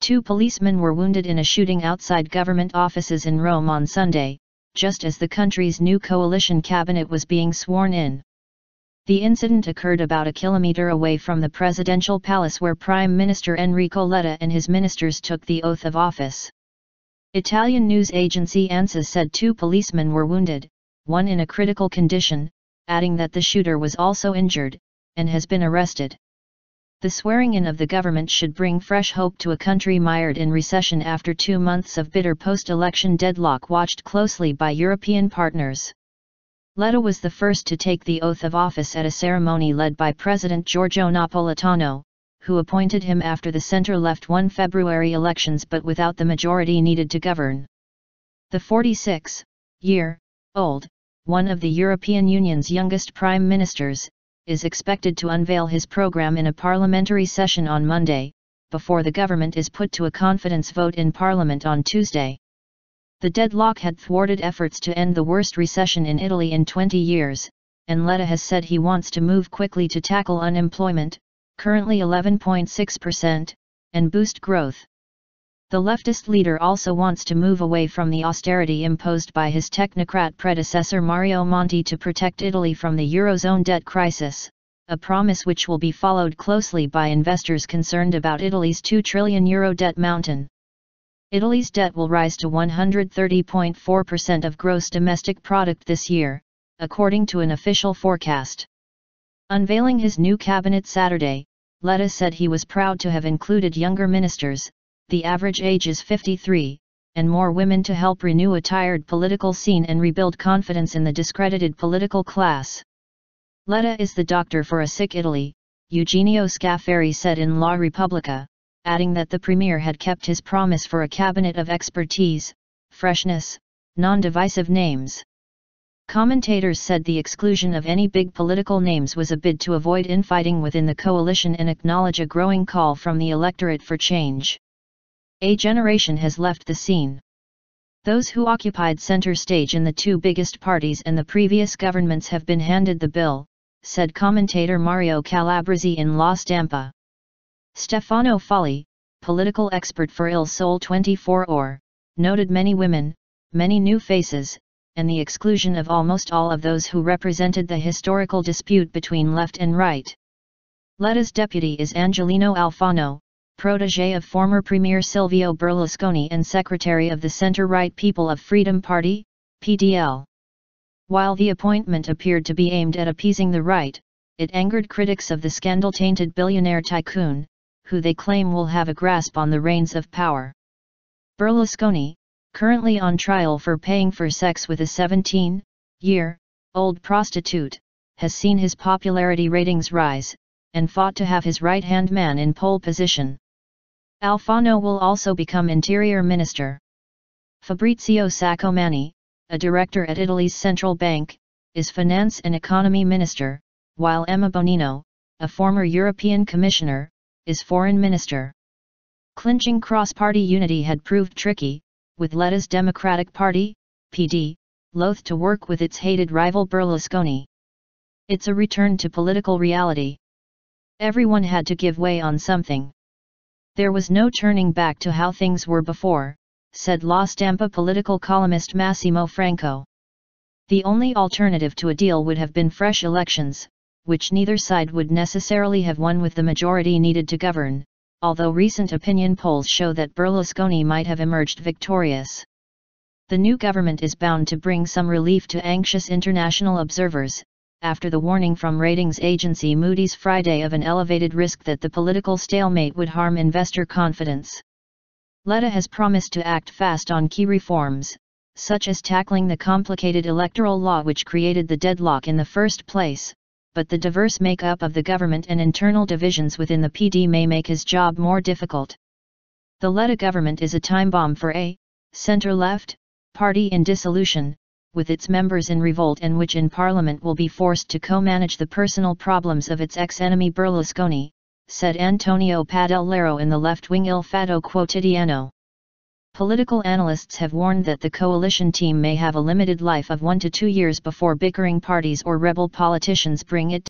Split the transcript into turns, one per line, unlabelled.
2 policemen were wounded in a shooting outside government offices in Rome on Sunday, just as the country's new coalition cabinet was being sworn in. The incident occurred about a kilometer away from the presidential palace where Prime Minister Enrico Letta and his ministers took the oath of office. Italian news agency ANSA said 2 policemen were wounded, one in a critical condition, adding that the shooter was also injured, and has been arrested. The swearing-in of the government should bring fresh hope to a country mired in recession after 2 months of bitter post-election deadlock watched closely by European partners. Letta was the first to take the oath of office at a ceremony led by President Giorgio Napolitano, who appointed him after the centre-left won February elections but without the majority needed to govern. The 46-year-old, one of the European Union's youngest prime ministers, is expected to unveil his program in a parliamentary session on Monday, before the government is put to a confidence vote in Parliament on Tuesday. The deadlock had thwarted efforts to end the worst recession in Italy in 20 years, and Letta has said he wants to move quickly to tackle unemployment, currently 11.6%, and boost growth. The leftist leader also wants to move away from the austerity imposed by his technocrat predecessor Mario Monti to protect Italy from the Eurozone debt crisis, a promise which will be followed closely by investors concerned about Italy's €2 trillion debt mountain. Italy's debt will rise to 130.4% of gross domestic product this year, according to an official forecast. Unveiling his new cabinet Saturday, Letta said he was proud to have included younger ministers, the average age is 53, and more women to help renew a tired political scene and rebuild confidence in the discredited political class. Letta is the doctor for a sick Italy, Eugenio Scafari said in La Repubblica, adding that the premier had kept his promise for a cabinet of expertise, freshness, non-divisive names. Commentators said the exclusion of any big political names was a bid to avoid infighting within the coalition and acknowledge a growing call from the electorate for change. A generation has left the scene. Those who occupied center stage in the 2 biggest parties and the previous governments have been handed the bill, said commentator Mario Calabresi in La Stampa. Stefano Folli, political expert for Il Sole 24 Ore, noted many women, many new faces, and the exclusion of almost all of those who represented the historical dispute between left and right. Letta's deputy is Angelino Alfano, protégé of former Premier Silvio Berlusconi and secretary of the centre-right People of Freedom Party, PDL. While the appointment appeared to be aimed at appeasing the right, it angered critics of the scandal-tainted billionaire tycoon, who they claim will have a grasp on the reins of power. Berlusconi, currently on trial for paying for sex with a 17-year-old prostitute, has seen his popularity ratings rise, and fought to have his right-hand man in pole position. Alfano will also become Interior Minister. Fabrizio Saccomanni, a director at Italy's central bank, is Finance and Economy Minister, while Emma Bonino, a former European Commissioner, is Foreign Minister. Clinching cross-party unity had proved tricky, with Letta's Democratic Party, PD, loath to work with its hated rival Berlusconi. It's a return to political reality. Everyone had to give way on something. There was no turning back to how things were before, said La Stampa political columnist Massimo Franco. The only alternative to a deal would have been fresh elections, which neither side would necessarily have won with the majority needed to govern, although recent opinion polls show that Berlusconi might have emerged victorious. The new government is bound to bring some relief to anxious international observers, after the warning from ratings agency Moody's Friday of an elevated risk that the political stalemate would harm investor confidence. Letta has promised to act fast on key reforms, such as tackling the complicated electoral law which created the deadlock in the first place, but the diverse makeup of the government and internal divisions within the PD may make his job more difficult. The Letta government is a time bomb for a centre-left party in dissolution, with its members in revolt and which in Parliament will be forced to co-manage the personal problems of its ex-enemy Berlusconi, said Antonio Padellaro in the left-wing Il Fatto Quotidiano. Political analysts have warned that the coalition team may have a limited life of 1 to 2 years before bickering parties or rebel politicians bring it